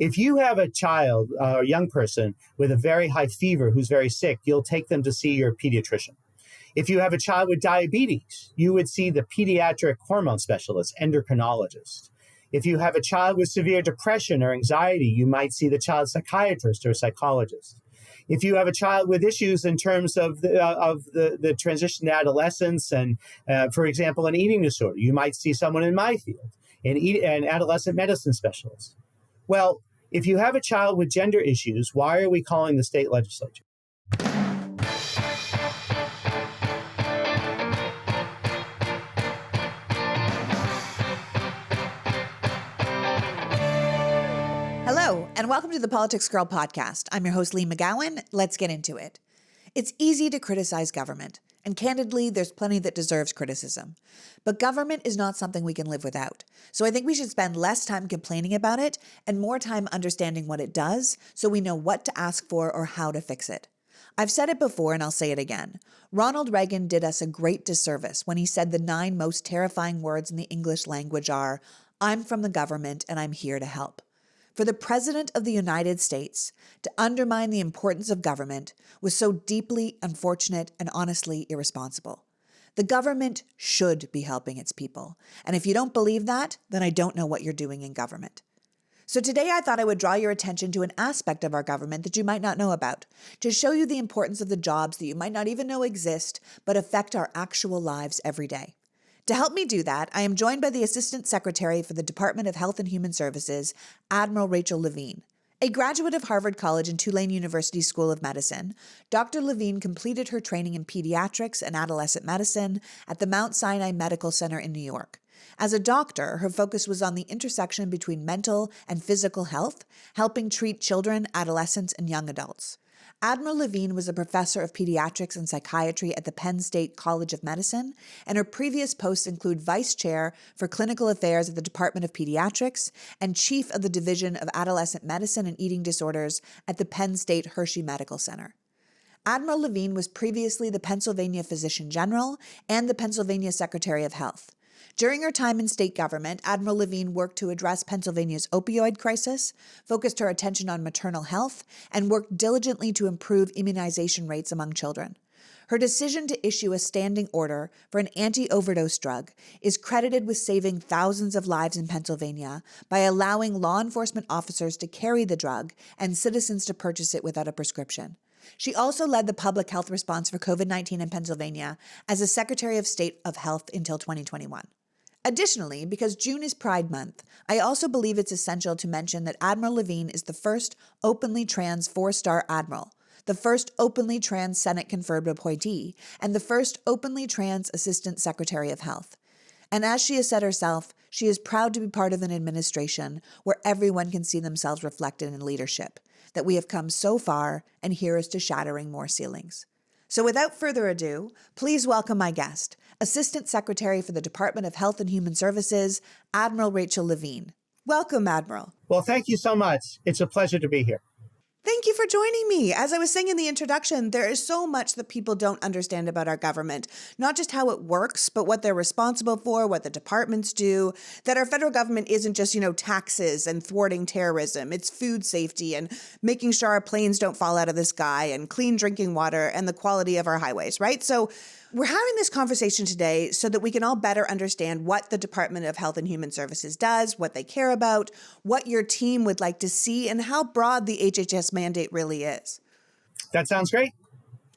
If you have a child or a young person with a very high fever who's very sick, you'll take them to see your pediatrician. If you have a child with diabetes, you would see the pediatric hormone specialist, endocrinologist. If you have a child with severe depression or anxiety, you might see the child psychiatrist or psychologist. If you have a child with issues in terms of the transition to adolescence and, for example, an eating disorder, you might see someone in my field, an adolescent medicine specialist. Well, if you have a child with gender issues, why are we calling the state legislature? Hello, and welcome to the PoliticsGirl podcast. I'm your host, Lee McGowan. Let's get into it. It's easy to criticize government, and candidly, there's plenty that deserves criticism. But government is not something we can live without. So I think we should spend less time complaining about it and more time understanding what it does so we know what to ask for or how to fix it. I've said it before and I'll say it again. Ronald Reagan did us a great disservice when he said the 9 most terrifying words in the English language are, "I'm from the government and I'm here to help." For the President of the United States to undermine the importance of government was so deeply unfortunate and honestly irresponsible. The government should be helping its people. And if you don't believe that, then I don't know what you're doing in government. So today I thought I would draw your attention to an aspect of our government that you might not know about, to show you the importance of the jobs that you might not even know exist, but affect our actual lives every day. To help me do that, I am joined by the Assistant Secretary for the Department of Health and Human Services, Admiral Rachel Levine. A graduate of Harvard College and Tulane University School of Medicine, Dr. Levine completed her training in pediatrics and adolescent medicine at the Mount Sinai Medical Center in New York. As a doctor, her focus was on the intersection between mental and physical health, helping treat children, adolescents, and young adults. Admiral Levine was a professor of pediatrics and psychiatry at the Penn State College of Medicine, and her previous posts include vice chair for clinical affairs at the Department of Pediatrics and chief of the Division of Adolescent Medicine and Eating Disorders at the Penn State Hershey Medical Center. Admiral Levine was previously the Pennsylvania Physician General and the Pennsylvania Secretary of Health. During her time in state government, Admiral Levine worked to address Pennsylvania's opioid crisis, focused her attention on maternal health, and worked diligently to improve immunization rates among children. Her decision to issue a standing order for an anti-overdose drug is credited with saving thousands of lives in Pennsylvania by allowing law enforcement officers to carry the drug and citizens to purchase it without a prescription. She also led the public health response for COVID-19 in Pennsylvania as a Secretary of State of Health until 2021. Additionally, because June is Pride Month, I also believe it's essential to mention that Admiral Levine is the first openly trans Four-Star Admiral, the first openly trans Senate-confirmed appointee, and the first openly trans Assistant Secretary of Health. And as she has said herself, she is proud to be part of an administration where everyone can see themselves reflected in leadership, that we have come so far, and here is to shattering more ceilings. So without further ado, please welcome my guest, Assistant Secretary for the Department of Health and Human Services, Admiral Rachel Levine. Welcome, Admiral. Well, thank you so much. It's a pleasure to be here. Thank you for joining me. As I was saying in the introduction, there is so much that people don't understand about our government, not just how it works, but what they're responsible for, what the departments do, that our federal government isn't just, taxes and thwarting terrorism. It's food safety and making sure our planes don't fall out of the sky and clean drinking water and the quality of our highways, right? So we're having this conversation today so that we can all better understand what the Department of Health and Human Services does, what they care about, what your team would like to see, and how broad the HHS mandate really is. That sounds great.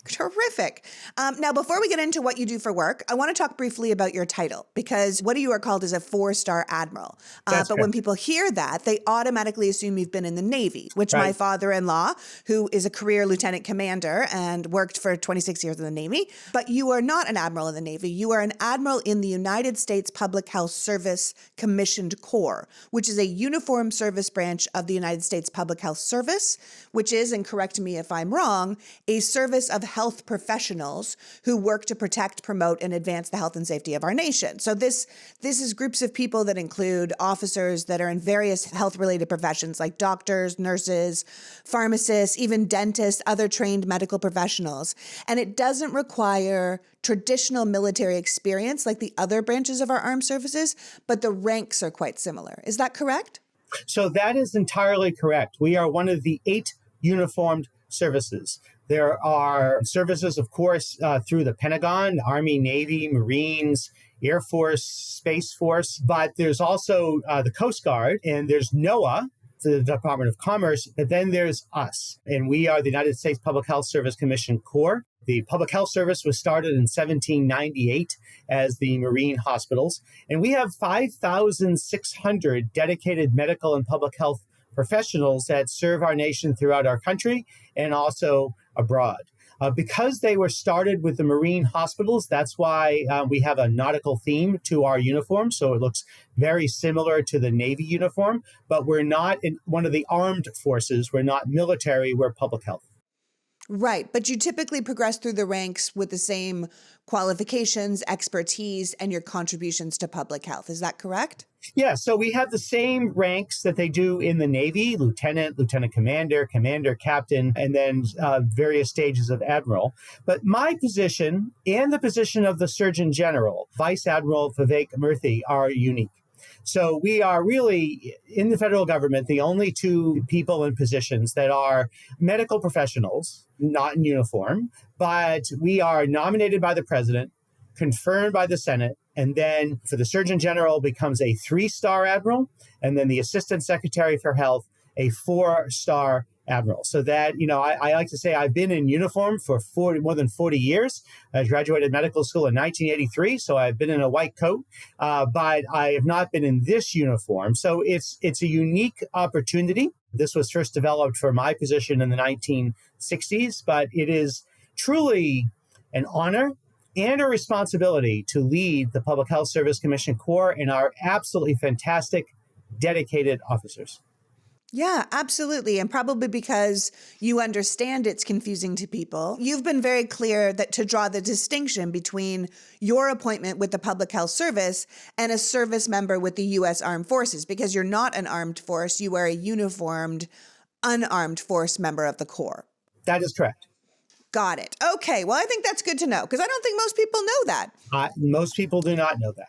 Terrific. Now, before we get into what you do for work, I want to talk briefly about your title, because what you are called is a Four-Star Admiral. But when people hear that, they automatically assume you've been in the Navy, which my father-in-law, who is a career lieutenant commander and worked for 26 years in the Navy, but you are not an admiral in the Navy. You are an admiral in the United States Public Health Service Commissioned Corps, which is a uniformed service branch of the United States Public Health Service, which is, and correct me if I'm wrong, a service of health professionals who work to protect, promote, and advance the health and safety of our nation. So this is groups of people that include officers that are in various health-related professions like doctors, nurses, pharmacists, even dentists, other trained medical professionals. And it doesn't require traditional military experience like the other branches of our armed services, but the ranks are quite similar. Is that correct? So that is entirely correct. We are one of the 8 uniformed services. There are services, of course, through the Pentagon, Army, Navy, Marines, Air Force, Space Force, but there's also the Coast Guard, and there's NOAA, the Department of Commerce, but then there's us, and we are the United States Public Health Service Commission Corps. The Public Health Service was started in 1798 as the Marine Hospitals, and we have 5,600 dedicated medical and public health professionals that serve our nation throughout our country and also abroad. Because they were started with the Marine hospitals, that's why we have a nautical theme to our uniform. So it looks very similar to the Navy uniform, but we're not in one of the armed forces. We're not military, we're public health. Right. But you typically progress through the ranks with the same qualifications, expertise, and your contributions to public health. Is that correct? Yeah, so we have the same ranks that they do in the Navy: lieutenant, lieutenant commander, commander, captain, and then various stages of admiral. But my position and the position of the Surgeon General, Vice Admiral Vivek Murthy, are unique. So we are really, in the federal government, the only 2 people in positions that are medical professionals, not in uniform, but we are nominated by the president, confirmed by the Senate, and then for the Surgeon General becomes a 3-star admiral, and then the Assistant Secretary for Health, a 4-star admiral. So that, I like to say I've been in uniform for more than 40 years. I graduated medical school in 1983, so I've been in a white coat, but I have not been in this uniform. So it's a unique opportunity. This was first developed for my position in the 1960s, but it is truly an honor and a responsibility to lead the Public Health Service Commission Corps and our absolutely fantastic, dedicated officers. Yeah, absolutely. And probably because you understand it's confusing to people, you've been very clear that to draw the distinction between your appointment with the Public Health Service and a service member with the U.S. Armed Forces, because you're not an armed force, you are a uniformed, unarmed force member of the Corps. That is correct. Got it. Okay. Well, I think that's good to know because I don't think most people know that. Most people do not know that.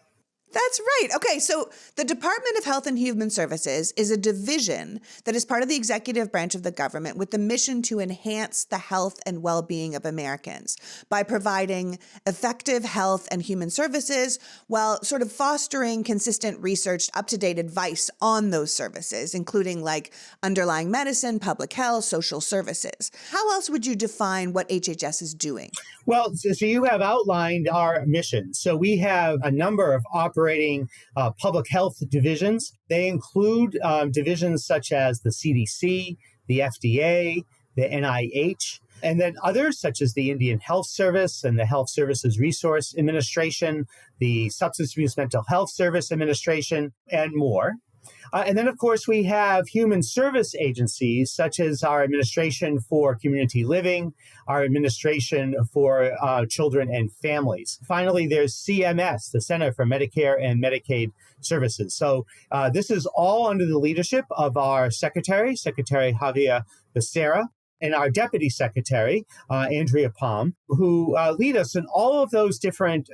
That's right. Okay, so the Department of Health and Human Services is a division that is part of the executive branch of the government with the mission to enhance the health and well-being of Americans by providing effective health and human services while sort of fostering consistent research, up-to-date advice on those services, including like underlying medicine, public health, social services. How else would you define what HHS is doing? Well, so you have outlined our mission. So we have a number of operating public health divisions. They include divisions such as the CDC, the FDA, the NIH, and then others such as the Indian Health Service and the Health Services Resource Administration, the Substance Abuse Mental Health Service Administration, and more. And then, of course, we have human service agencies such as our Administration for Community Living, our Administration for Children and Families. Finally, there's CMS, the Center for Medicare and Medicaid Services. So this is all under the leadership of our Secretary Javier Becerra, and our Deputy Secretary, Andrea Palm, who lead us in all of those different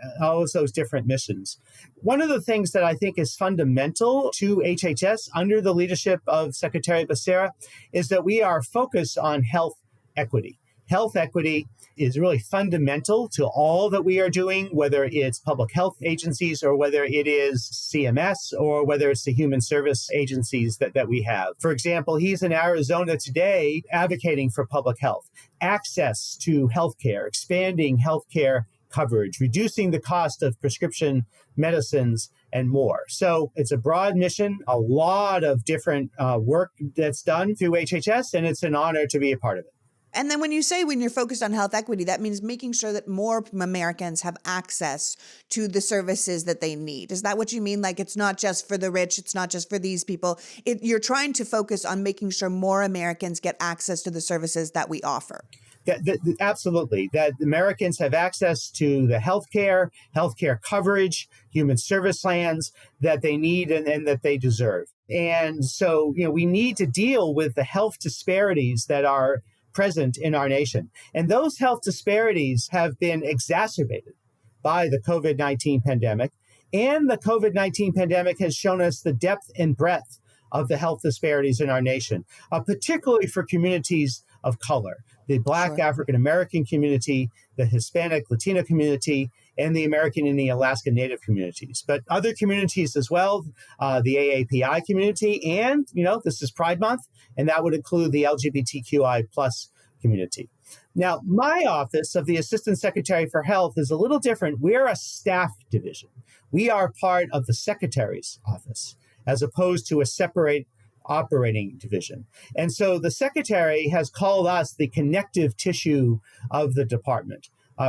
missions. One of the things that I think is fundamental to HHS under the leadership of Secretary Becerra is that we are focused on health equity. Health equity is really fundamental to all that we are doing, whether it's public health agencies or whether it is CMS or whether it's the human service agencies that we have. For example, he's in Arizona today advocating for public health, access to healthcare, expanding healthcare coverage, reducing the cost of prescription medicines, and more. So it's a broad mission, a lot of different work that's done through HHS, and it's an honor to be a part of it. And then when you're focused on health equity, that means making sure that more Americans have access to the services that they need. Is that what you mean? Like it's not just for the rich, it's not just for these people. You're trying to focus on making sure more Americans get access to the services that we offer. Absolutely. That Americans have access to the healthcare coverage, human service plans that they need and that they deserve. And so, we need to deal with the health disparities that are present in our nation. And those health disparities have been exacerbated by the COVID-19 pandemic. And the COVID-19 pandemic has shown us the depth and breadth of the health disparities in our nation, particularly for communities of color, the Black African American community, the Hispanic Latino community, and the American Indian Alaska Native communities, but other communities as well, the AAPI community, and, this is Pride Month, and that would include the LGBTQI plus community. Now, my office of the Assistant Secretary for Health is a little different. We're a staff division. We are part of the Secretary's office, as opposed to a separate operating division. And so the Secretary has called us the connective tissue of the department.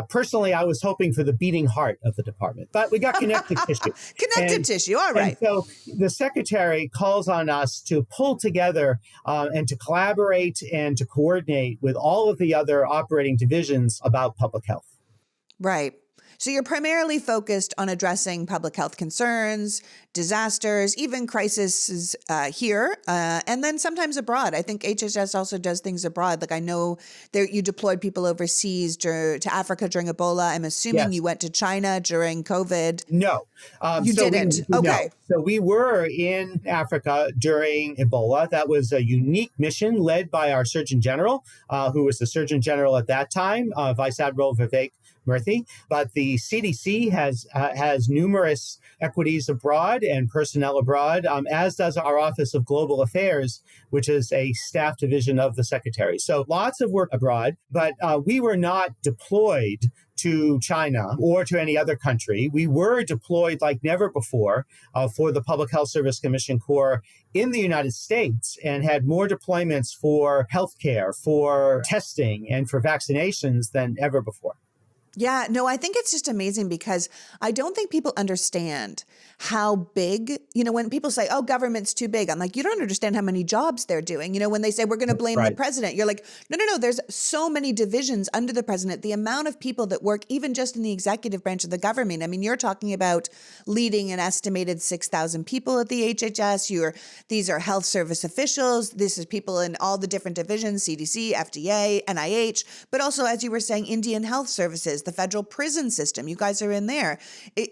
Personally, I was hoping for the beating heart of the department, but we got connective tissue. Connective tissue, all right. And so the Secretary calls on us to pull together and to collaborate and to coordinate with all of the other operating divisions about public health. Right. So you're primarily focused on addressing public health concerns, disasters, even crises here, and then sometimes abroad. I think HHS also does things abroad. Like I know you deployed people overseas to Africa during Ebola. I'm assuming you went to China during COVID. No. You didn't? Okay. No. So we were in Africa during Ebola. That was a unique mission led by our Surgeon General, who was the Surgeon General at that time, Vice Admiral Vivek Murthy. But the CDC has numerous equities abroad and personnel abroad, as does our Office of Global Affairs, which is a staff division of the Secretary. So lots of work abroad, but we were not deployed to China or to any other country. We were deployed like never before for the Public Health Service Commission Corps in the United States and had more deployments for healthcare, for testing, and for vaccinations than ever before. Yeah, no, I think it's just amazing because I don't think people understand how big, when people say, oh, government's too big, I'm like, you don't understand how many jobs they're doing. When they say we're going to blame the president, you're like, no, there's so many divisions under the president, the amount of people that work even just in the executive branch of the government. I mean, you're talking about leading an estimated 6,000 people at the HHS. These are health service officials. This is people in all the different divisions, CDC, FDA, NIH, but also, as you were saying, Indian Health Services, the federal prison system. You guys are in there.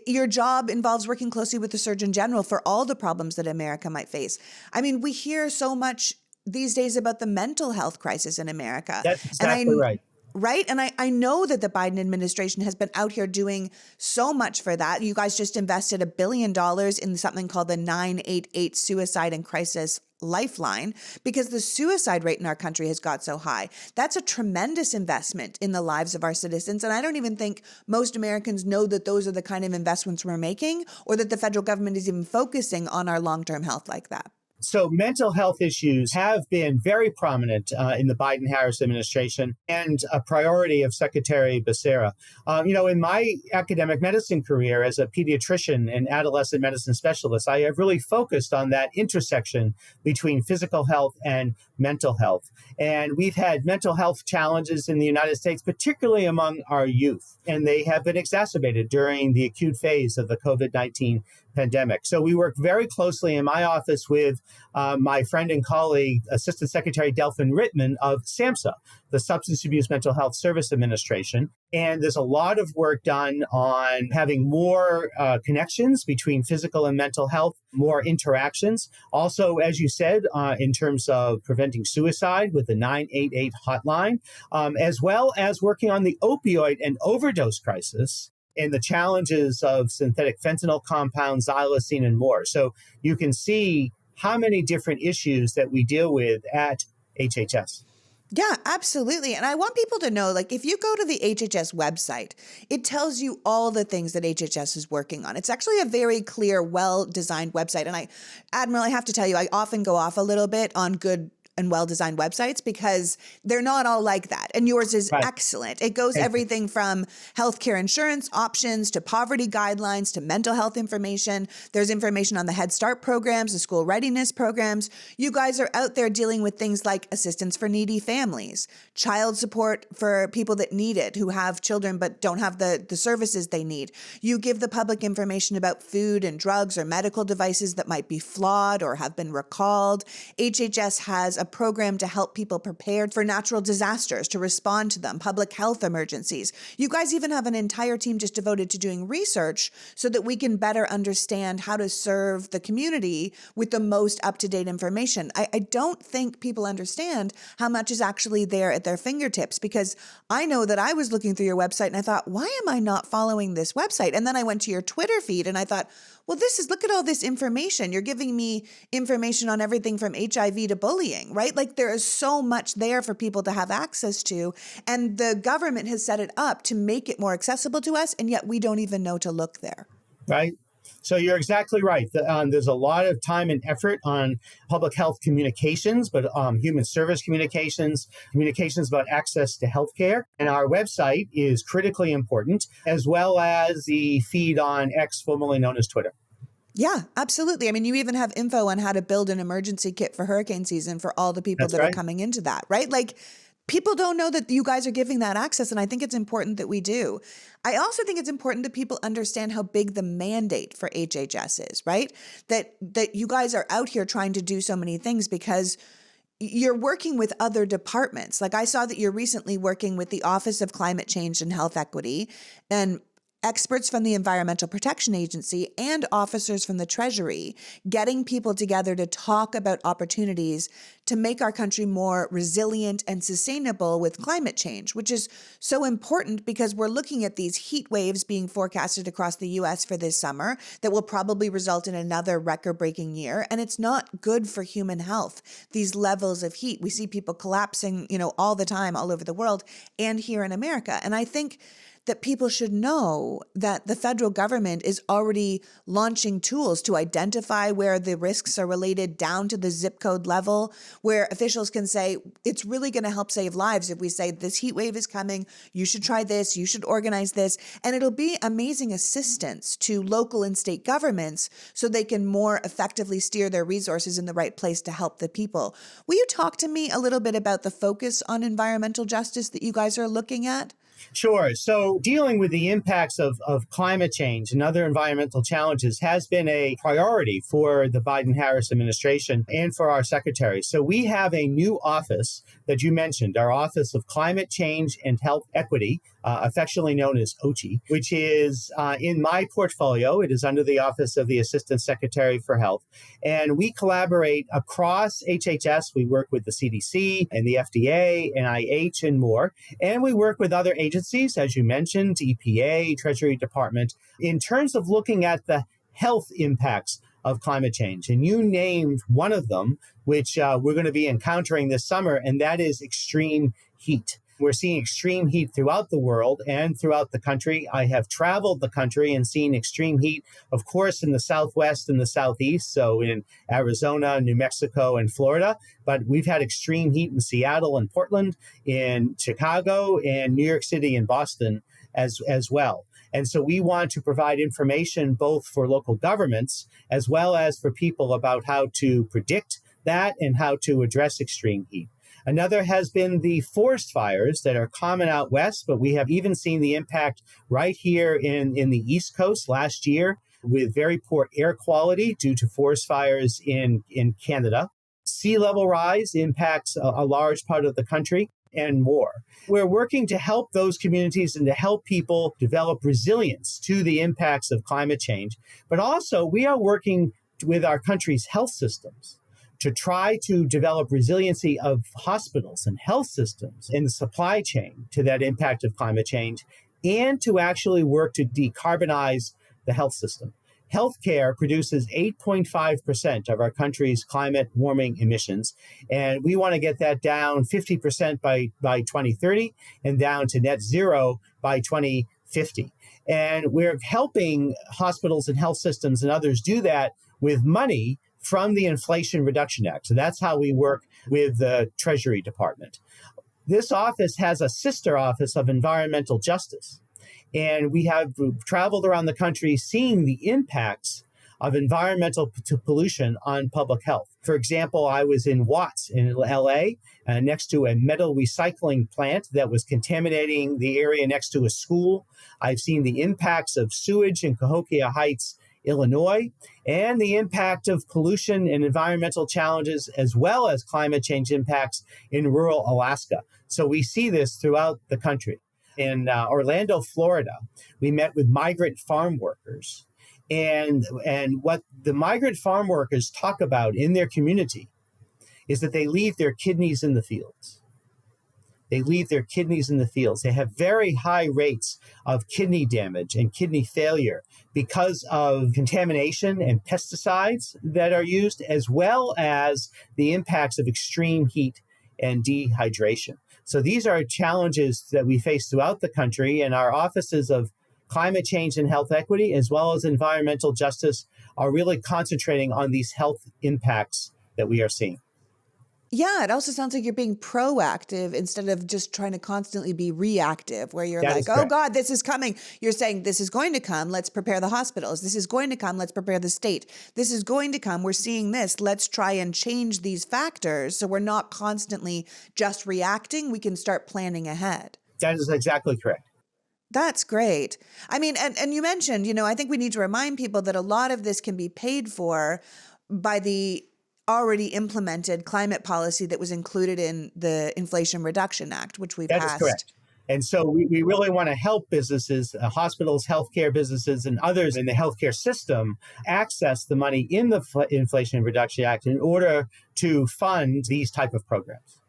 Your job involves working closely with the Surgeon General for all the problems that America might face. I mean, we hear so much these days about the mental health crisis in America. That's exactly right. Right. And I know that the Biden administration has been out here doing so much for that. You guys just invested $1 billion in something called the 988 Suicide and Crisis Lifeline because the suicide rate in our country has got so high. That's a tremendous investment in the lives of our citizens. And I don't even think most Americans know that those are the kind of investments we're making or that the federal government is even focusing on our long-term health like that. So mental health issues have been very prominent in the Biden-Harris administration and a priority of Secretary Becerra. In my academic medicine career as a pediatrician and adolescent medicine specialist, I have really focused on that intersection between physical health and mental health. And we've had mental health challenges in the United States, particularly among our youth, and they have been exacerbated during the acute phase of the COVID-19 pandemic. So we work very closely in my office with my friend and colleague, Assistant Secretary Delphin Rittman of SAMHSA, the Substance Abuse Mental Health Service Administration. And there's a lot of work done on having more connections between physical and mental health, more interactions. Also, as you said, in terms of preventing suicide with the 988 hotline, as well as working on the opioid and overdose crisis and the challenges of synthetic fentanyl compounds, xylazine, and more. So you can see how many different issues that we deal with at HHS. Yeah, absolutely. And I want people to know, if you go to the HHS website, it tells you all the things that HHS is working on. It's actually a very clear, well-designed website. And Admiral, I have to tell you, I often go off a little bit on good and well-designed websites because they're not all like that. And yours is excellent. It goes everything from healthcare insurance options to poverty guidelines to mental health information. There's information on the Head Start programs, the school readiness programs. You guys are out there dealing with things like assistance for needy families, child support for people that need it, who have children but don't have the services they need. You give the public information about food and drugs or medical devices that might be flawed or have been recalled. HHS has a program to help people prepare for natural disasters, to respond to them, public health emergencies. You guys even have an entire team just devoted to doing research so that we can better understand how to serve the community with the most up-to-date information. I don't think people understand how much is actually there at their fingertips, because I know that I was looking through your website and I thought, why am I not following this website? And then I went to your Twitter feed and I thought, well, look at all this information. You're giving me information on everything from HIV to bullying, right? Like there is so much there for people to have access to. And the government has set it up to make it more accessible to us. And yet we don't even know to look there. Right. So you're exactly right. There's a lot of time and effort on public health communications, but human service communications about access to healthcare. And our website is critically important, as well as the feed on X, formerly known as Twitter. Yeah, absolutely. I mean, you even have info on how to build an emergency kit for hurricane season for all the people That's that right. are coming into that, right? Like, people don't know that you guys are giving that access, and I think it's important that we do. I also think it's important that people understand how big the mandate for HHS is, right? That you guys are out here trying to do so many things because you're working with other departments. Like I saw that you're recently working with the Office of Climate Change and Health Equity and experts from the Environmental Protection Agency and officers from the Treasury, getting people together to talk about opportunities to make our country more resilient and sustainable with climate change, which is so important because we're looking at these heat waves being forecasted across the U.S. for this summer that will probably result in another record-breaking year. And it's not good for human health, these levels of heat. We see people collapsing, all the time, all over the world and here in America. And I think that people should know that the federal government is already launching tools to identify where the risks are related down to the zip code level, where officials can say, it's really going to help save lives if we say this heat wave is coming, you should try this, you should organize this. And it'll be amazing assistance to local and state governments so they can more effectively steer their resources in the right place to help the people. Will you talk to me a little bit about the focus on environmental justice that you guys are looking at? Sure. So dealing with the impacts of climate change and other environmental challenges has been a priority for the Biden-Harris administration and for our secretary. So we have a new office that you mentioned, our Office of Climate Change and Health Equity, affectionately known as OCHE, which is in my portfolio. It is under the Office of the Assistant Secretary for Health. And we collaborate across HHS. We work with the CDC and the FDA, NIH, and more. And we work with other agencies, as you mentioned, EPA, Treasury Department, in terms of looking at the health impacts of climate change. And you named one of them, which we're going to be encountering this summer, and that is extreme heat. We're seeing extreme heat throughout the world and throughout the country. I have traveled the country and seen extreme heat, of course, in the Southwest and the Southeast, so in Arizona, New Mexico, and Florida. But we've had extreme heat in Seattle and Portland, in Chicago, and New York City and Boston as well. And so we want to provide information both for local governments as well as for people about how to predict that and how to address extreme heat. Another has been the forest fires that are common out west, but we have even seen the impact right here in the East Coast last year with very poor air quality due to forest fires in Canada. Sea level rise impacts a large part of the country and more. We're working to help those communities and to help people develop resilience to the impacts of climate change. But also, we are working with our country's health systems to try to develop resiliency of hospitals and health systems in the supply chain to that impact of climate change, and to actually work to decarbonize the health system. Healthcare produces 8.5% of our country's climate warming emissions, and we want to get that down 50% by 2030 and down to net zero by 2050. And we're helping hospitals and health systems and others do that with money from the Inflation Reduction Act. So that's how we work with the Treasury Department. This office has a sister office of environmental justice. And we have traveled around the country seeing the impacts of environmental pollution on public health. For example, I was in Watts in LA next to a metal recycling plant that was contaminating the area next to a school. I've seen the impacts of sewage in Cahokia Heights Illinois, and the impact of pollution and environmental challenges, as well as climate change impacts in rural Alaska. So we see this throughout the country. In Orlando, Florida, we met with migrant farm workers. And what the migrant farm workers talk about in their community is that they leave their kidneys in the fields. They leave their kidneys in the fields. They have very high rates of kidney damage and kidney failure because of contamination and pesticides that are used, as well as the impacts of extreme heat and dehydration. So these are challenges that we face throughout the country, and our offices of climate change and health equity, as well as environmental justice, are really concentrating on these health impacts that we are seeing. Yeah, it also sounds like you're being proactive instead of just trying to constantly be reactive, where you're like, oh God, this is coming. You're saying this is going to come. Let's prepare the hospitals. This is going to come. Let's prepare the state. This is going to come. We're seeing this. Let's try and change these factors so we're not constantly just reacting. We can start planning ahead. That is exactly correct. That's great. I mean, and you mentioned, I think we need to remind people that a lot of this can be paid for by the already implemented climate policy that was included in the Inflation Reduction Act, which we passed. That is correct. And so we really want to help businesses, hospitals, healthcare businesses, and others in the healthcare system access the money in the Inflation Reduction Act in order to fund these type of programs.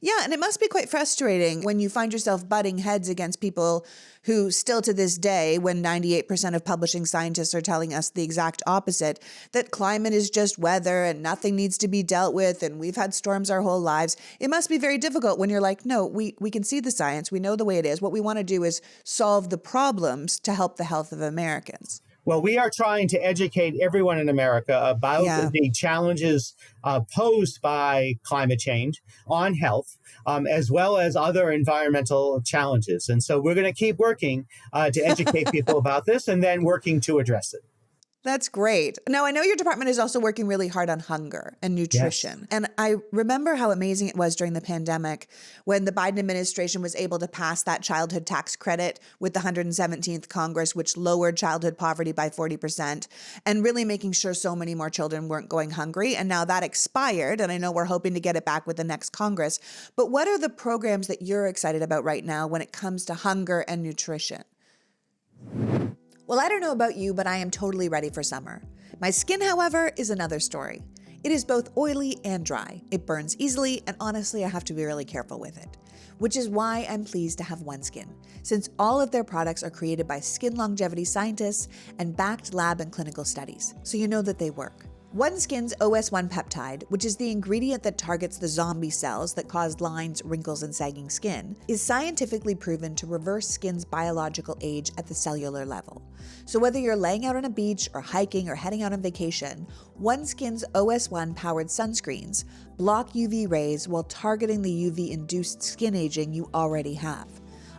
Yeah, and it must be quite frustrating when you find yourself butting heads against people who still to this day, when 98% of publishing scientists are telling us the exact opposite, that climate is just weather and nothing needs to be dealt with and we've had storms our whole lives. It must be very difficult when you're like, no, we can see the science. We know the way it is. What we want to do is solve the problems to help the health of Americans. Well, we are trying to educate everyone in America about the challenges posed by climate change on health, as well as other environmental challenges. And so we're going to keep working to educate people about this and then working to address it. That's great. Now, I know your department is also working really hard on hunger and nutrition. Yes. And I remember how amazing it was during the pandemic when the Biden administration was able to pass that childhood tax credit with the 117th Congress, which lowered childhood poverty by 40% and really making sure so many more children weren't going hungry. And now that expired, and I know we're hoping to get it back with the next Congress. But what are the programs that you're excited about right now when it comes to hunger and nutrition? Well, I don't know about you, but I am totally ready for summer. My skin, however, is another story. It is both oily and dry. It burns easily, and honestly, I have to be really careful with it. Which is why I'm pleased to have OneSkin, since all of their products are created by skin longevity scientists and backed lab and clinical studies, so you know that they work. OneSkin's OS1 peptide, which is the ingredient that targets the zombie cells that cause lines, wrinkles, and sagging skin, is scientifically proven to reverse skin's biological age at the cellular level. So whether you're laying out on a beach or hiking or heading out on vacation, OneSkin's OS1 powered sunscreens block UV rays while targeting the UV-induced skin aging you already have.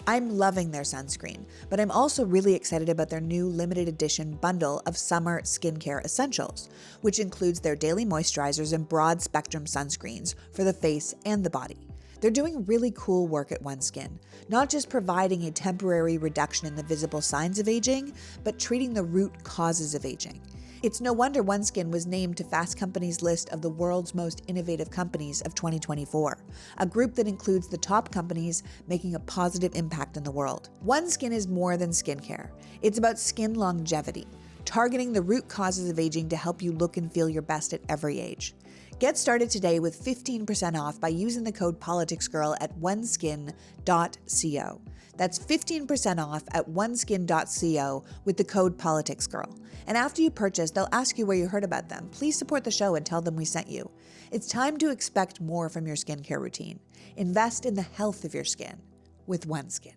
I'm loving their sunscreen, but I'm also really excited about their new limited edition bundle of summer skincare essentials, which includes their daily moisturizers and broad spectrum sunscreens for the face and the body. They're doing really cool work at OneSkin, not just providing a temporary reduction in the visible signs of aging, but treating the root causes of aging. It's no wonder OneSkin was named to Fast Company's list of the world's most innovative companies of 2024, a group that includes the top companies making a positive impact in the world. OneSkin is more than skincare. It's about skin longevity, targeting the root causes of aging to help you look and feel your best at every age. Get started today with 15% off by using the code PoliticsGirl at oneskin.co. That's 15% off at oneskin.co with the code PoliticsGirl. And after you purchase, they'll ask you where you heard about them. Please support the show and tell them we sent you. It's time to expect more from your skincare routine. Invest in the health of your skin with OneSkin.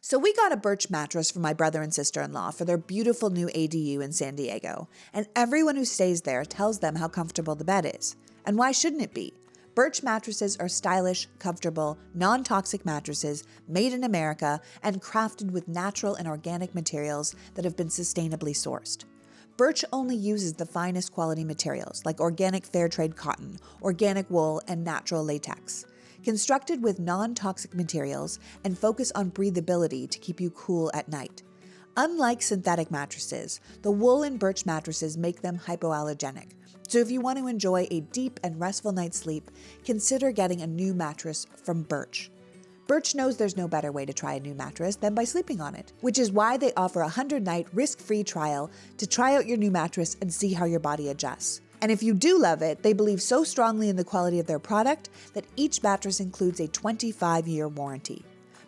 So we got a Birch mattress for my brother and sister-in-law for their beautiful new ADU in San Diego, and everyone who stays there tells them how comfortable the bed is. And why shouldn't it be? Birch mattresses are stylish, comfortable, non-toxic mattresses made in America and crafted with natural and organic materials that have been sustainably sourced. Birch only uses the finest quality materials like organic fair trade cotton, organic wool, and natural latex. Constructed with non-toxic materials and focus on breathability to keep you cool at night. Unlike synthetic mattresses, the wool in Birch mattresses make them hypoallergenic. So if you want to enjoy a deep and restful night's sleep, consider getting a new mattress from Birch. Birch knows there's no better way to try a new mattress than by sleeping on it, which is why they offer a 100-night risk-free trial to try out your new mattress and see how your body adjusts. And if you do love it, they believe so strongly in the quality of their product that each mattress includes a 25-year warranty.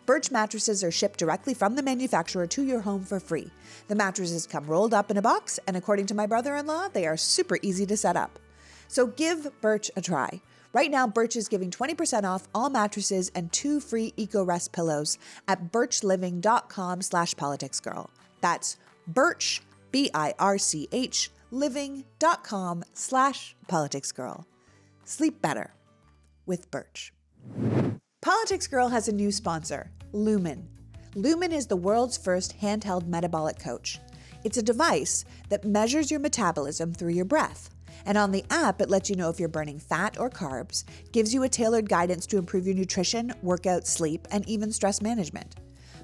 Birch mattresses are shipped directly from the manufacturer to your home for free. The mattresses come rolled up in a box, and according to my brother-in-law, they are super easy to set up. So give Birch a try. Right now, Birch is giving 20% off all mattresses and 2 free EcoRest pillows at birchliving.com/politicsgirl. That's Birch, BIRCH, living.com/politicsgirl. Sleep better with Birch. PoliticsGirl has a new sponsor, Lumen. Lumen is the world's first handheld metabolic coach. It's a device that measures your metabolism through your breath. And on the app, it lets you know if you're burning fat or carbs, gives you a tailored guidance to improve your nutrition, workout, sleep, and even stress management.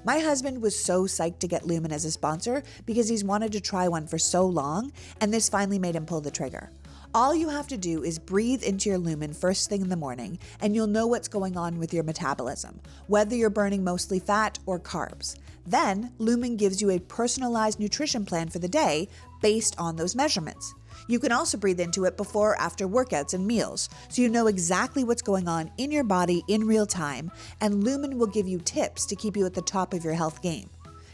My husband was so psyched to get Lumen as a sponsor because he's wanted to try one for so long, and this finally made him pull the trigger. All you have to do is breathe into your Lumen first thing in the morning, and you'll know what's going on with your metabolism, whether you're burning mostly fat or carbs. Then, Lumen gives you a personalized nutrition plan for the day based on those measurements. You can also breathe into it before or after workouts and meals, so you know exactly what's going on in your body in real time, and Lumen will give you tips to keep you at the top of your health game.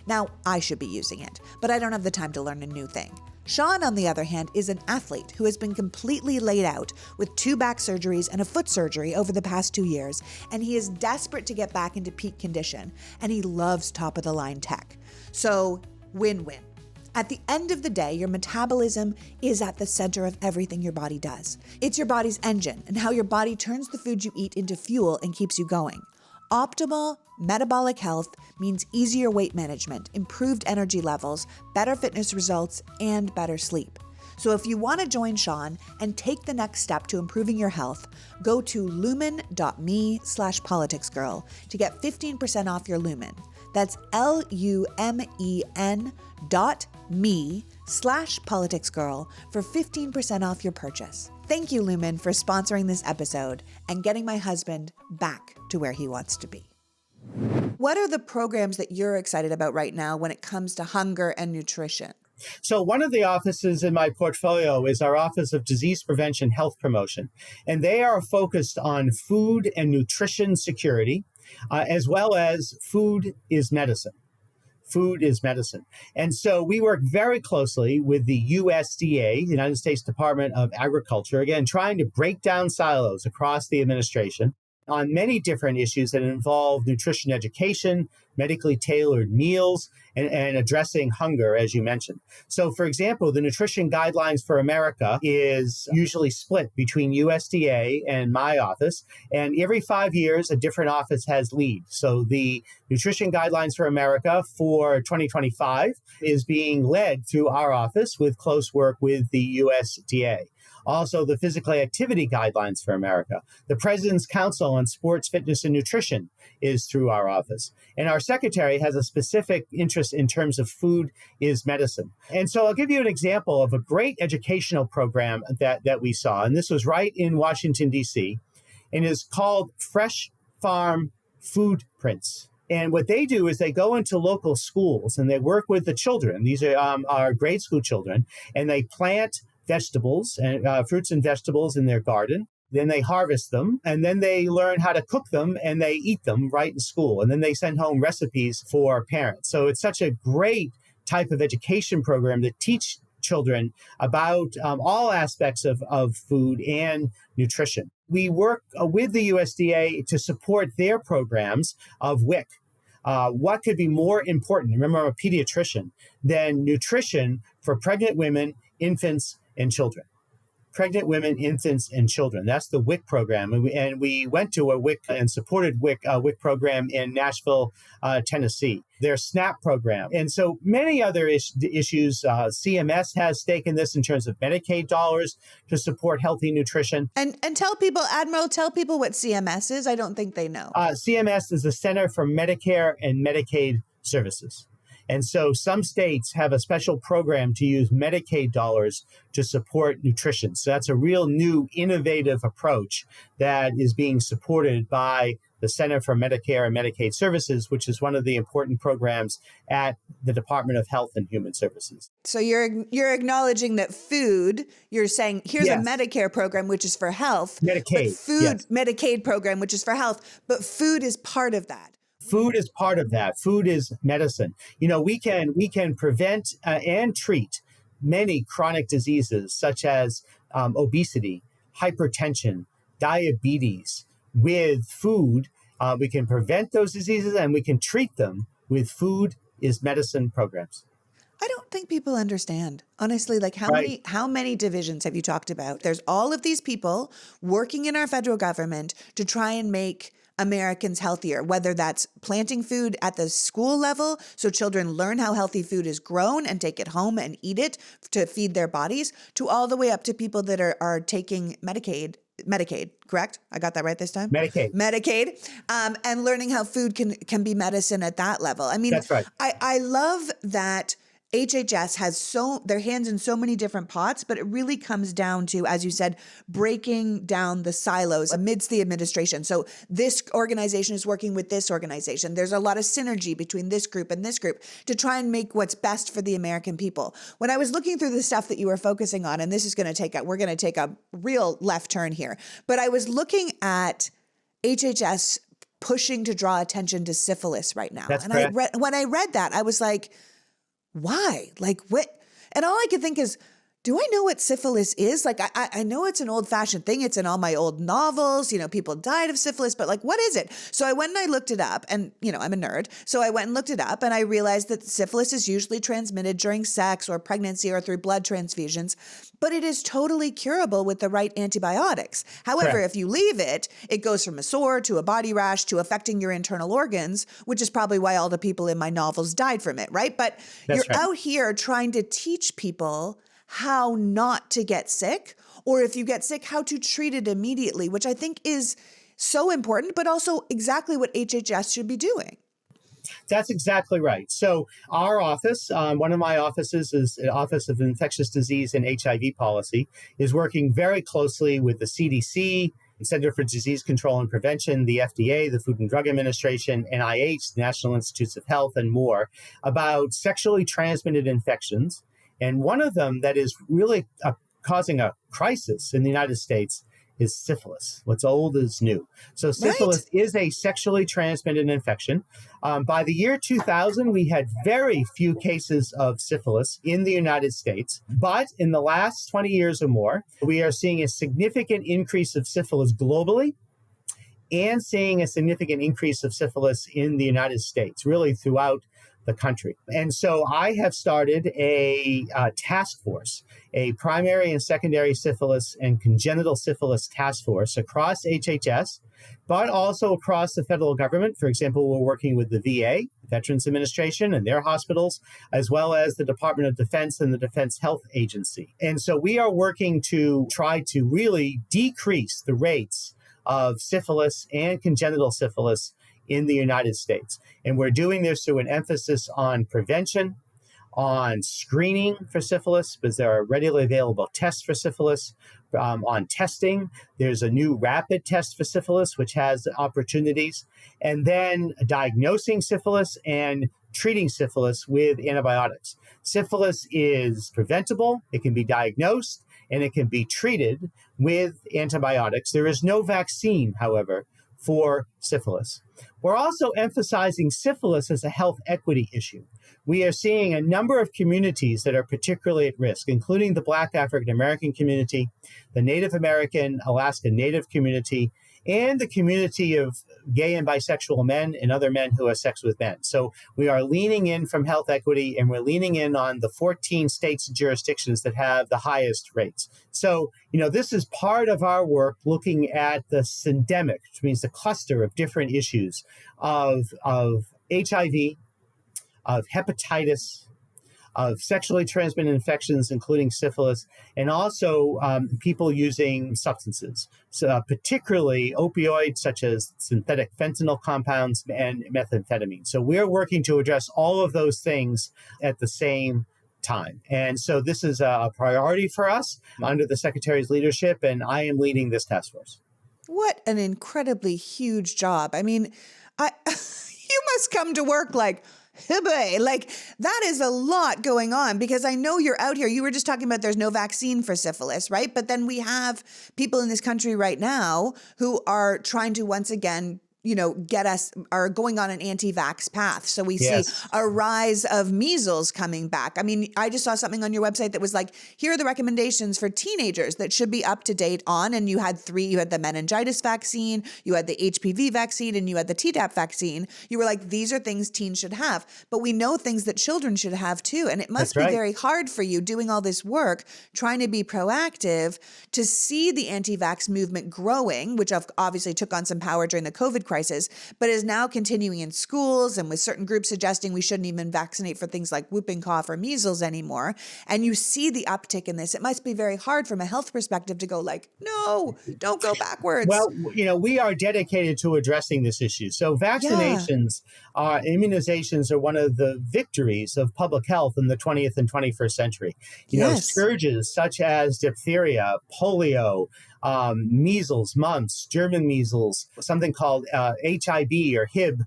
Now, I should be using it, but I don't have the time to learn a new thing. Sean, on the other hand, is an athlete who has been completely laid out with 2 back surgeries and a foot surgery over the past 2 years, and he is desperate to get back into peak condition, and he loves top-of-the-line tech. So, win-win. At the end of the day, your metabolism is at the center of everything your body does. It's your body's engine and how your body turns the food you eat into fuel and keeps you going. Optimal metabolic health means easier weight management, improved energy levels, better fitness results, and better sleep. So if you want to join Sean and take the next step to improving your health, go to lumen.me/politicsgirl to get 15% off your Lumen. That's lumen.me/politicsgirl for 15% off your purchase. Thank you, Lumen, for sponsoring this episode and getting my husband back to where he wants to be. What are the programs that you're excited about right now when it comes to hunger and nutrition? So one of the offices in my portfolio is our Office of Disease Prevention Health Promotion, and they are focused on food and nutrition security, as well as food is medicine. Food is medicine. And so we work very closely with the USDA, the United States Department of Agriculture, again, trying to break down silos across the administration on many different issues that involve nutrition education, medically tailored meals, and addressing hunger, as you mentioned. So, for example, the Nutrition Guidelines for America is usually split between USDA and my office, and every 5 years, a different office has lead. So the Nutrition Guidelines for America for 2025 is being led through our office with close work with the USDA. Also, the Physical Activity Guidelines for America. The President's Council on Sports, Fitness, and Nutrition is through our office. And our secretary has a specific interest in terms of food is medicine. And so I'll give you an example of a great educational program that we saw. And this was right in Washington, D.C., and is called Fresh Farm Food Prints. And what they do is they go into local schools and they work with the children. These are our grade school children, and they plant vegetables and fruits and vegetables in their garden. Then they harvest them, and then they learn how to cook them, and they eat them right in school. And then they send home recipes for parents. So it's such a great type of education program that teach children about all aspects of food and nutrition. We work with the USDA to support their programs of WIC. What could be more important, remember I'm a pediatrician, than nutrition for pregnant women, infants, and children? Pregnant women, infants, and children. That's the WIC program. And we went to a WIC and supported WIC program in Nashville, Tennessee, their SNAP program. And so many other issues. CMS has stake in this in terms of Medicaid dollars to support healthy nutrition. And tell people, Admiral, tell people what CMS is. I don't think they know. CMS is the Center for Medicare and Medicaid Services. And so some states have a special program to use Medicaid dollars to support nutrition. So that's a real new innovative approach that is being supported by the Center for Medicare and Medicaid Services, which is one of the important programs at the Department of Health and Human Services. So you're acknowledging that food, you're saying here's a Yes. Medicare program, which is for health, Medicaid, but food, yes. Medicaid program, which is for health, but food is part of that. Food is part of that. Food is medicine. We can prevent and treat many chronic diseases such as obesity, hypertension, diabetes with food. We can prevent those diseases and we can treat them with food is medicine programs. I don't think people understand, honestly, like how many divisions have you talked about? There's all of these people working in our federal government to try and make Americans healthier, whether that's planting food at the school level so children learn how healthy food is grown and take it home and eat it to feed their bodies, to all the way up to people that are taking Medicaid, correct? I got that right this time? Medicaid, and learning how food can be medicine at that level. I mean, that's right. I love that HHS has their hands in so many different pots, but it really comes down to, as you said, breaking down the silos amidst the administration. So this organization is working with this organization. There's a lot of synergy between this group and this group to try and make what's best for the American people. When I was looking through the stuff that you were focusing on, and this is we're going to take a real left turn here, but I was looking at HHS pushing to draw attention to syphilis right now. That's and correct. when I read that, I was like, why? Like what? And all I could think is, do I know what syphilis is? Like, I know it's an old fashioned thing. It's in all my old novels, people died of syphilis, but like, what is it? So I went and I looked it up and, I'm a nerd. So I went and looked it up and I realized that syphilis is usually transmitted during sex or pregnancy or through blood transfusions, but it is totally curable with the right antibiotics. However, Correct. if you leave it, it goes from a sore to a body rash to affecting your internal organs, which is probably why all the people in my novels died from it, right? But That's you're right. out here trying to teach people how not to get sick, or if you get sick, how to treat it immediately, which I think is so important, but also exactly what HHS should be doing. That's exactly right. So our office, one of my offices is the Office of Infectious Disease and HIV Policy, is working very closely with the CDC, Center for Disease Control and Prevention, the FDA, the Food and Drug Administration, NIH, the National Institutes of Health, and more, about sexually transmitted infections. And one of them that is really causing a crisis in the United States is syphilis. What's old is new. So syphilis is a sexually transmitted infection. By the year 2000, we had very few cases of syphilis in the United States. But in the last 20 years or more, we are seeing a significant increase of syphilis globally and seeing a significant increase of syphilis in the United States, really throughout the country. And so I have started a task force, a primary and secondary syphilis and congenital syphilis task force across HHS, but also across the federal government. For example, we're working with the VA, Veterans Administration, and their hospitals, as well as the Department of Defense and the Defense Health Agency. And so we are working to try to really decrease the rates of syphilis and congenital syphilis in the United States. And we're doing this through an emphasis on prevention, on screening for syphilis, because there are readily available tests for syphilis, on testing. There's a new rapid test for syphilis, which has opportunities, and then diagnosing syphilis and treating syphilis with antibiotics. Syphilis is preventable, it can be diagnosed, and it can be treated with antibiotics. There is no vaccine, however, for syphilis. We're also emphasizing syphilis as a health equity issue. We are seeing a number of communities that are particularly at risk, including the Black African American community, the Native American Alaska Native community, and the community of gay and bisexual men and other men who have sex with men. So we are leaning in from health equity, and we're leaning in on the 14 states and jurisdictions that have the highest rates. So, this is part of our work looking at the syndemic, which means the cluster of different issues of HIV, of hepatitis, of sexually transmitted infections, including syphilis, and also people using substances, so, particularly opioids such as synthetic fentanyl compounds and methamphetamine. So we're working to address all of those things at the same time. And so this is a priority for us under the Secretary's leadership, and I am leading this task force. What an incredibly huge job. I mean, you must come to work like, hibby. Like, that is a lot going on, because I know you're out here. You were just talking about there's no vaccine for syphilis, right? But then we have people in this country right now who are trying to once again are going on an anti-vax path. So we see a rise of measles coming back. I mean, I just saw something on your website that was like, here are the recommendations for teenagers that should be up to date on. And you had three. You had the meningitis vaccine, you had the HPV vaccine, and you had the Tdap vaccine. You were like, these are things teens should have. But we know things that children should have too. And it must be very hard for you doing all this work, trying to be proactive, to see the anti-vax movement growing, which obviously took on some power during the COVID crisis, but is now continuing in schools and with certain groups suggesting we shouldn't even vaccinate for things like whooping cough or measles anymore. And you see the uptick in this. It must be very hard from a health perspective to go like, no, don't go backwards. Well, we are dedicated to addressing this issue. So vaccinations, immunizations are one of the victories of public health in the 20th and 21st century. Scourges such as diphtheria, polio, measles, mumps, German measles, something called HIV or HIV,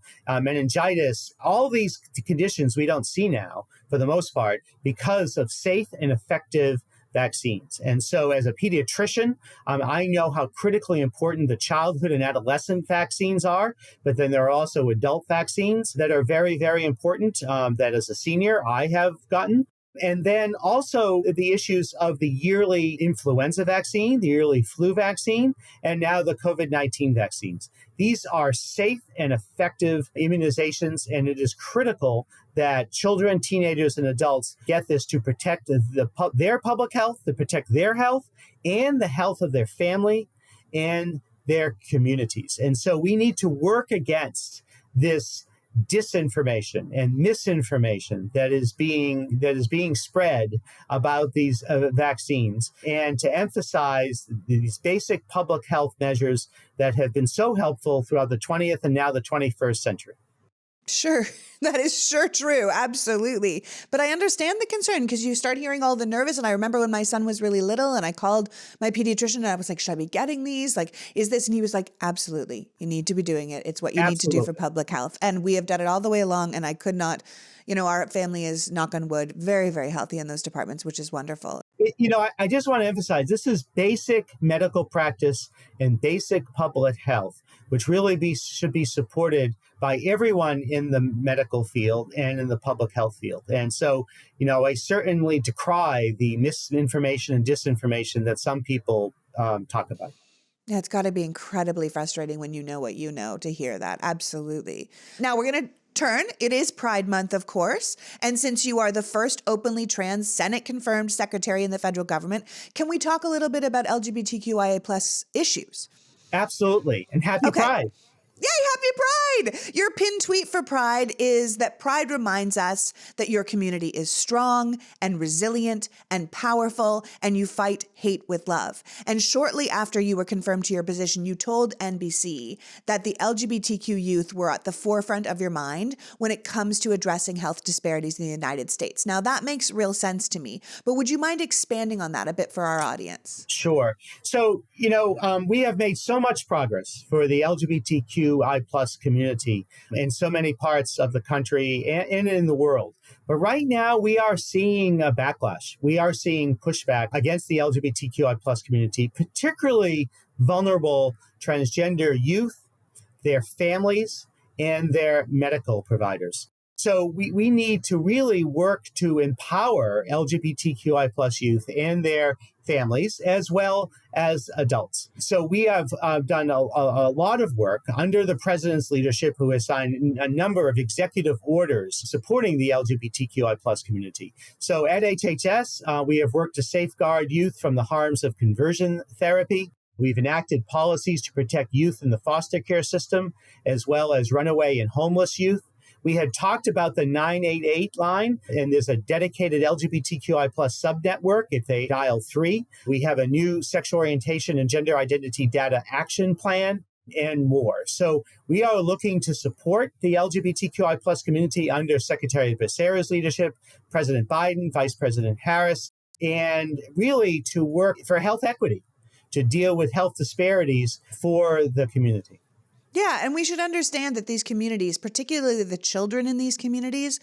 meningitis, all these conditions we don't see now for the most part because of safe and effective vaccines. And so as a pediatrician, I know how critically important the childhood and adolescent vaccines are, but then there are also adult vaccines that are very, very important that as a senior I have gotten. And then also the issues of the yearly influenza vaccine, the yearly flu vaccine, and now the COVID-19 vaccines. These are safe and effective immunizations, and it is critical that children, teenagers, and adults get this to protect their public health, to protect their health, and the health of their family and their communities. And so we need to work against this disinformation and misinformation that is being spread about these vaccines, and to emphasize these basic public health measures that have been so helpful throughout the 20th and now the 21st century. Sure. That is sure true. Absolutely. But I understand the concern because you start hearing all the nervous. And I remember when my son was really little and I called my pediatrician and I was like, should I be getting these? Like, is this? And he was like, absolutely. You need to be doing it. It's what you need to do for public health. And we have done it all the way along. And I could not, our family is, knock on wood, very, very healthy in those departments, which is wonderful. I just want to emphasize this is basic medical practice and basic public health, which really should be supported by everyone in the medical field and in the public health field. And so, I certainly decry the misinformation and disinformation that some people talk about. Yeah, it's got to be incredibly frustrating when you know what you know to hear that. Absolutely. Now we're going to turn. It is Pride Month, of course. And since you are the first openly trans Senate-confirmed secretary in the federal government, can we talk a little bit about LGBTQIA plus issues? Absolutely. And happy Pride. Yay, happy Pride! Your pinned tweet for Pride is that Pride reminds us that your community is strong and resilient and powerful, and you fight hate with love. And shortly after you were confirmed to your position, you told NBC that the LGBTQ youth were at the forefront of your mind when it comes to addressing health disparities in the United States. Now, that makes real sense to me, but would you mind expanding on that a bit for our audience? Sure. So, we have made so much progress for the LGBTQI plus community in so many parts of the country and in the world. But right now, we are seeing a backlash. We are seeing pushback against the LGBTQI plus community, particularly vulnerable transgender youth, their families, and their medical providers. So we need to really work to empower LGBTQI plus youth and their families as well as adults. So we have done a lot of work under the president's leadership, who has signed a number of executive orders supporting the LGBTQI plus community. So at HHS, we have worked to safeguard youth from the harms of conversion therapy. We've enacted policies to protect youth in the foster care system, as well as runaway and homeless youth. We had talked about the 988 line, and there's a dedicated LGBTQI plus subnetwork if they dial 3. We have a new sexual orientation and gender identity data action plan, and more. So we are looking to support the LGBTQI plus community under Secretary Becerra's leadership, President Biden, Vice President Harris, and really to work for health equity, to deal with health disparities for the community. Yeah, and we should understand that these communities, particularly the children in these communities,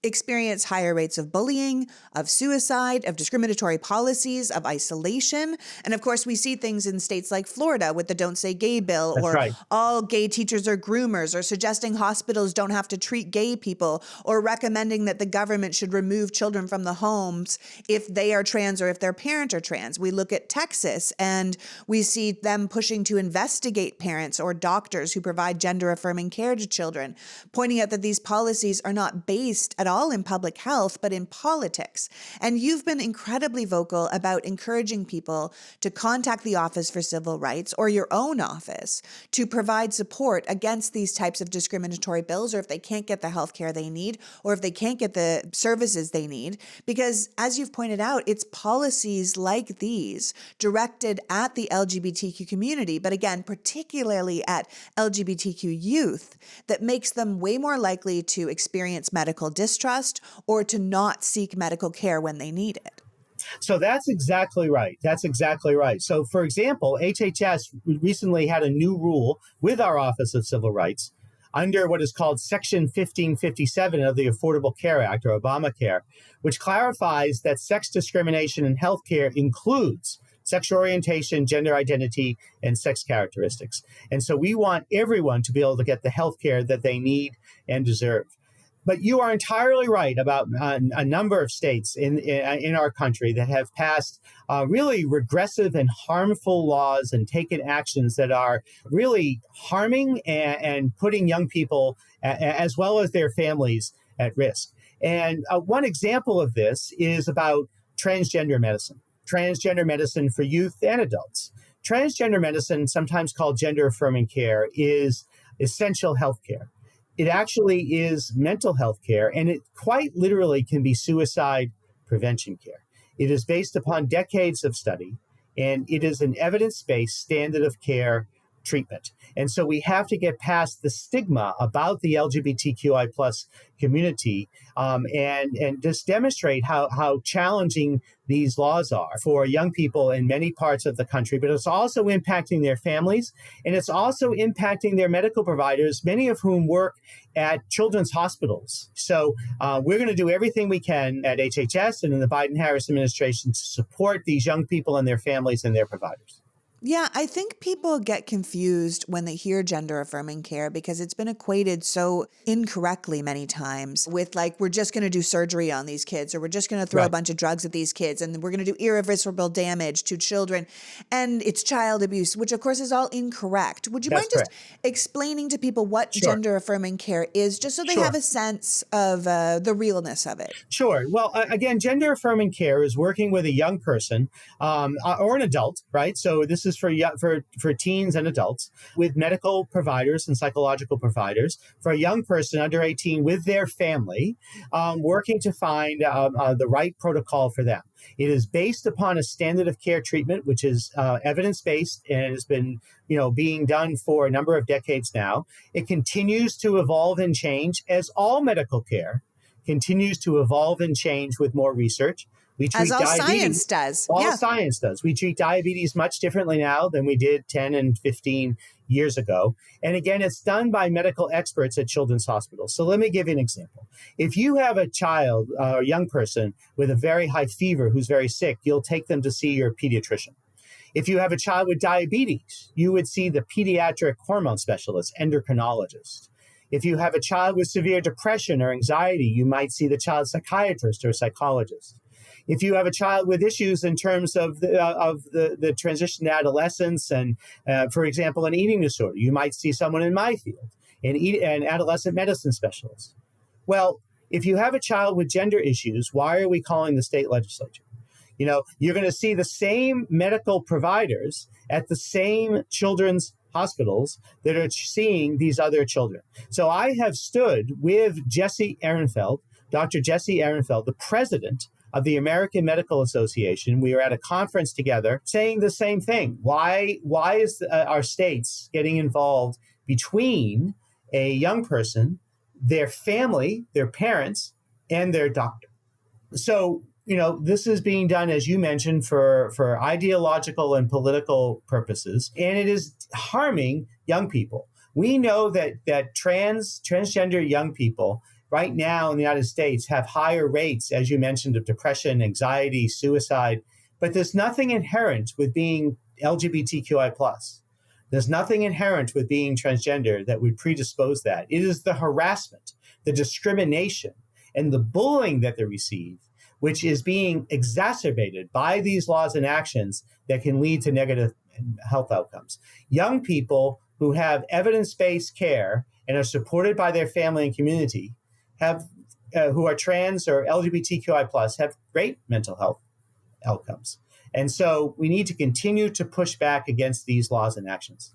experience higher rates of bullying, of suicide, of discriminatory policies, of isolation. And of course, we see things in states like Florida with the Don't Say Gay bill, That's or right. all gay teachers are groomers, or suggesting hospitals don't have to treat gay people, or recommending that the government should remove children from the homes if they are trans or if their parents are trans. We look at Texas and we see them pushing to investigate parents or doctors who provide gender affirming care to children, pointing out that these policies are not based at all in public health, but in politics. And you've been incredibly vocal about encouraging people to contact the Office for Civil Rights or your own office to provide support against these types of discriminatory bills, or if they can't get the health care they need, or if they can't get the services they need. Because as you've pointed out, it's policies like these directed at the LGBTQ community, but again, particularly at LGBTQ youth, that makes them way more likely to experience medical distrust or to not seek medical care when they need it. So that's exactly right. That's exactly right. So, for example, HHS recently had a new rule with our Office of Civil Rights under what is called Section 1557 of the Affordable Care Act, or Obamacare, which clarifies that sex discrimination in healthcare includes sexual orientation, gender identity, and sex characteristics. And so we want everyone to be able to get the health care that they need and deserve. But you are entirely right about a number of states in our country that have passed really regressive and harmful laws and taken actions that are really harming and putting young people, as well as their families, at risk. And one example of this is about transgender medicine for youth and adults. Transgender medicine, sometimes called gender affirming care, is essential health care. It actually is mental health care, and it quite literally can be suicide prevention care. It is based upon decades of study, and it is an evidence-based standard of care treatment. And so we have to get past the stigma about the LGBTQI plus community and just demonstrate how challenging these laws are for young people in many parts of the country. But it's also impacting their families, and it's also impacting their medical providers, many of whom work at children's hospitals. So we're going to do everything we can at HHS and in the Biden-Harris administration to support these young people and their families and their providers. Yeah, I think people get confused when they hear gender affirming care because it's been equated so incorrectly many times with like, we're just going to do surgery on these kids, or we're just going to throw a bunch of drugs at these kids, and we're going to do irreversible damage to children. And it's child abuse, which of course is all incorrect. Would you mind just explaining to people what gender affirming care is, just so they have a sense of the realness of it? Sure. Well, again, gender affirming care is working with a young person or an adult, right? So this is for teens and adults, with medical providers and psychological providers, for a young person under 18 with their family, working to find the right protocol for them. It is based upon a standard of care treatment, which is evidence-based and has been being done for a number of decades now. It continues to evolve and change, as all medical care continues to evolve and change with more research. We treat as all diabetes, science does. Science does. We treat diabetes much differently now than we did 10 and 15 years ago. And again, it's done by medical experts at children's hospitals. So let me give you an example. If you have a child or young person with a very high fever who's very sick, you'll take them to see your pediatrician. If you have a child with diabetes, you would see the pediatric hormone specialist, endocrinologist. If you have a child with severe depression or anxiety, you might see the child psychiatrist or psychologist. If you have a child with issues in terms of the transition to adolescence and, for example, an eating disorder, you might see someone in my field, an adolescent medicine specialist. Well, if you have a child with gender issues, why are we calling the state legislature? You're going to see the same medical providers at the same children's hospitals that are seeing these other children. So I have stood with Dr. Jesse Ehrenfeld, the president of the American Medical Association. We were at a conference together saying the same thing. Why is our states getting involved between a young person, their family, their parents, and their doctor? So, this is being done, as you mentioned, for ideological and political purposes, and it is harming young people. We know that transgender young people right now in the United States have higher rates, as you mentioned, of depression, anxiety, suicide, but there's nothing inherent with being LGBTQI+. There's nothing inherent with being transgender that would predispose that. It is the harassment, the discrimination, and the bullying that they receive, which is being exacerbated by these laws and actions that can lead to negative health outcomes. Young people who have evidence-based care and are supported by their family and community who are trans or LGBTQI+, have great mental health outcomes. And so we need to continue to push back against these laws and actions.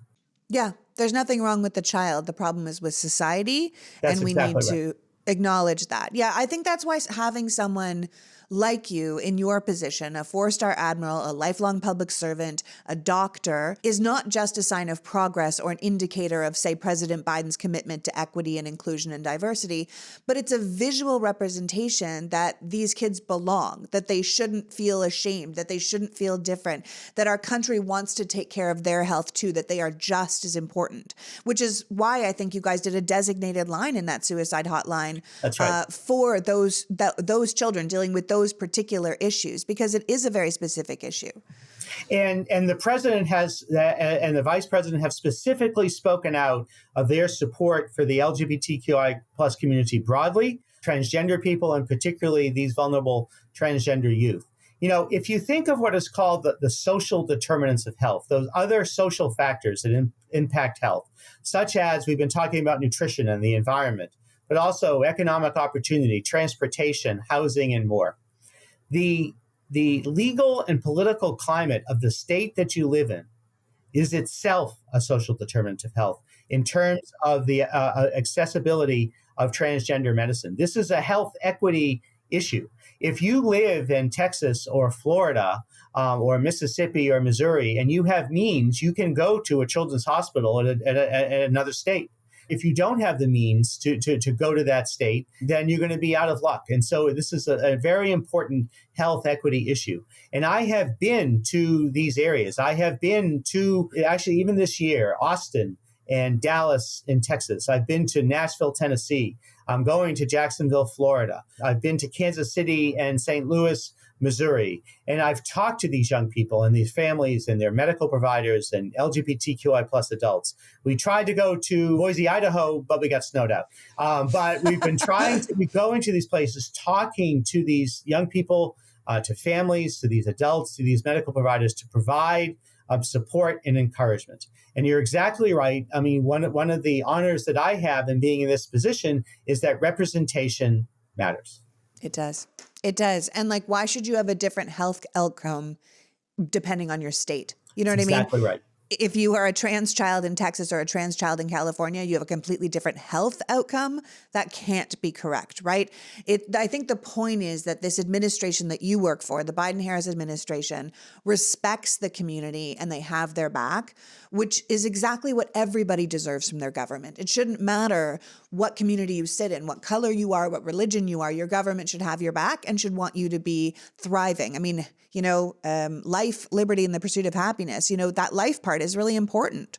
Yeah, there's nothing wrong with the child. The problem is with society, That's and we exactly need to acknowledge that. Yeah, I think that's why having someone like you in your position, a four-star admiral, a lifelong public servant, a doctor, is not just a sign of progress or an indicator of, say, President Biden's commitment to equity and inclusion and diversity, but it's a visual representation that these kids belong, that they shouldn't feel ashamed, that they shouldn't feel different, that our country wants to take care of their health too, that they are just as important, which is why I think you guys did a designated line in that suicide hotline. That's right. For those children dealing with those particular issues, because it is a very specific issue. And the president and the vice president have specifically spoken out of their support for the LGBTQI plus community broadly, transgender people, and particularly these vulnerable transgender youth. If you think of what is called the social determinants of health, those other social factors that impact health, such as we've been talking about nutrition and the environment, but also economic opportunity, transportation, housing, and more. The legal and political climate of the state that you live in is itself a social determinant of health in terms of the accessibility of transgender medicine. This is a health equity issue. If you live in Texas or Florida or Mississippi or Missouri and you have means, you can go to a children's hospital at another state. If you don't have the means to go to that state, then you're going to be out of luck. And so this is a very important health equity issue. And I have been to these areas. I have been to, actually, even this year, Austin and Dallas in Texas. I've been to Nashville, Tennessee. I'm going to Jacksonville, Florida. I've been to Kansas City and St. Louis, Missouri. And I've talked to these young people and these families and their medical providers and LGBTQI plus adults. We tried to go to Boise, Idaho, but we got snowed out. But we've been we go into these places, talking to these young people, to families, to these adults, to these medical providers to provide support and encouragement. And you're exactly right. I mean, one of the honors that I have in being in this position is that representation matters. It does. It does. And why should you have a different health outcome depending on your state? You know what I mean? Exactly right. If you are a trans child in Texas or a trans child in California, you have a completely different health outcome. That can't be correct, right? I think the point is that this administration that you work for, the Biden-Harris administration, respects the community and they have their back, which is exactly what everybody deserves from their government. It shouldn't matter what community you sit in, what color you are, what religion you are. Your government should have your back and should want you to be thriving. I mean, life, liberty, and the pursuit of happiness, that life part is really important.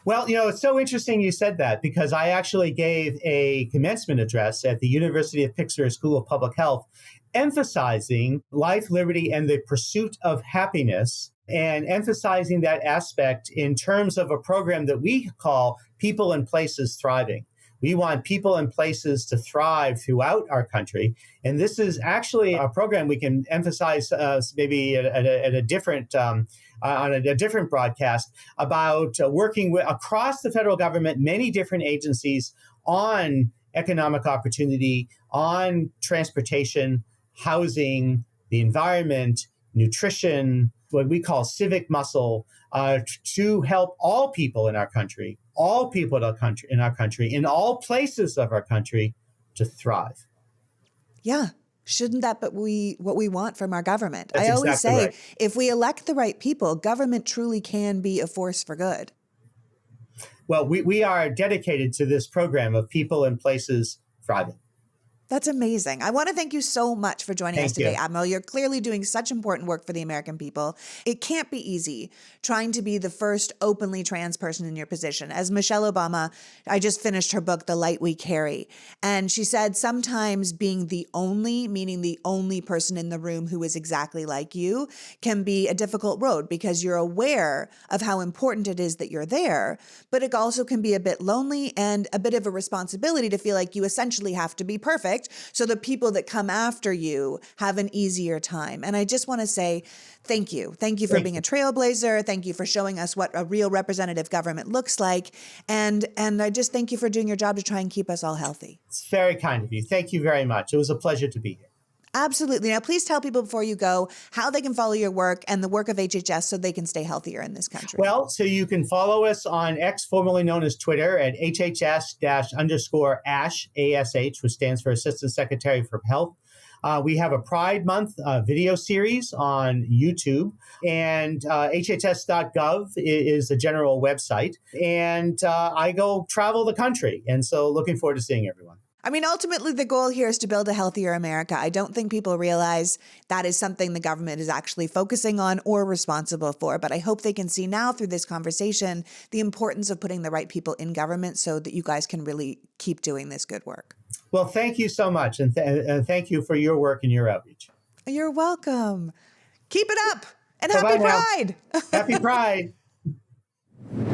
Well, it's so interesting you said that, because I actually gave a commencement address at the University of Pittsburgh School of Public Health emphasizing life, liberty, and the pursuit of happiness, and emphasizing that aspect in terms of a program that we call People and Places Thriving. We want people and places to thrive throughout our country. And this is actually a program we can emphasize maybe at a different on a different broadcast about working across the federal government, many different agencies on economic opportunity, on transportation, housing, the environment, nutrition, what we call civic muscle, to help all people in our country, in our country, in all places of our country to thrive. Yeah. Shouldn't that be what we want from our government? That's I always exactly say, right. if we elect the right people, government truly can be a force for good. Well, we are dedicated to this program of people and places thriving. That's amazing. I want to thank you so much for joining us Thank today, you. Admiral. You're clearly doing such important work for the American people. It can't be easy trying to be the first openly trans person in your position. As Michelle Obama, I just finished her book, The Light We Carry. And she said sometimes being the only, meaning the only person in the room who is exactly like you, can be a difficult road because you're aware of how important it is that you're there, but it also can be a bit lonely and a bit of a responsibility to feel like you essentially have to be perfect so the people that come after you have an easier time. And I just want to say thank you. Thank you for being a trailblazer. Thank you for showing us what a real representative government looks like. And I just thank you for doing your job to try and keep us all healthy. It's very kind of you. Thank you very much. It was a pleasure to be here. Absolutely. Now, please tell people before you go how they can follow your work and the work of HHS so they can stay healthier in this country. Well, so you can follow us on X, formerly known as Twitter, at HHS-_ASH, ASH, which stands for Assistant Secretary for Health. We have a Pride Month video series on YouTube, and hhs.gov is the general website. And I go travel the country, and so looking forward to seeing everyone. I mean, ultimately, the goal here is to build a healthier America. I don't think people realize that is something the government is actually focusing on or responsible for. But I hope they can see now through this conversation the importance of putting the right people in government so that you guys can really keep doing this good work. Well, thank you so much. And thank you for your work and your outreach. You're welcome. Keep it up. And Bye-bye happy Pride. Happy Pride.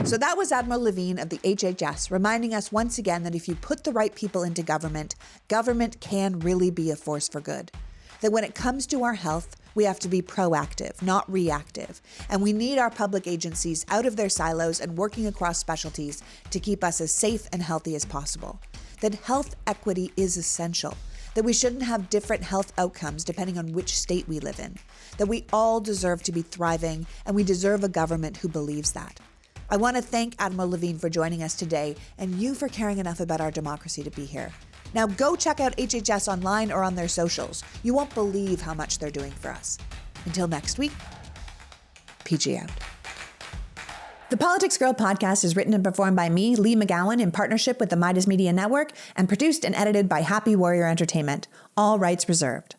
So that was Admiral Levine of the HHS, reminding us once again that if you put the right people into government, government can really be a force for good. That when it comes to our health, we have to be proactive, not reactive. And we need our public agencies out of their silos and working across specialties to keep us as safe and healthy as possible. That health equity is essential. That we shouldn't have different health outcomes depending on which state we live in. That we all deserve to be thriving, and we deserve a government who believes that. I want to thank Admiral Levine for joining us today and you for caring enough about our democracy to be here. Now go check out HHS online or on their socials. You won't believe how much they're doing for us. Until next week, PG out. The Politics Girl podcast is written and performed by me, Lee McGowan, in partnership with the Meidas Media Network and produced and edited by Happy Warrior Entertainment. All rights reserved.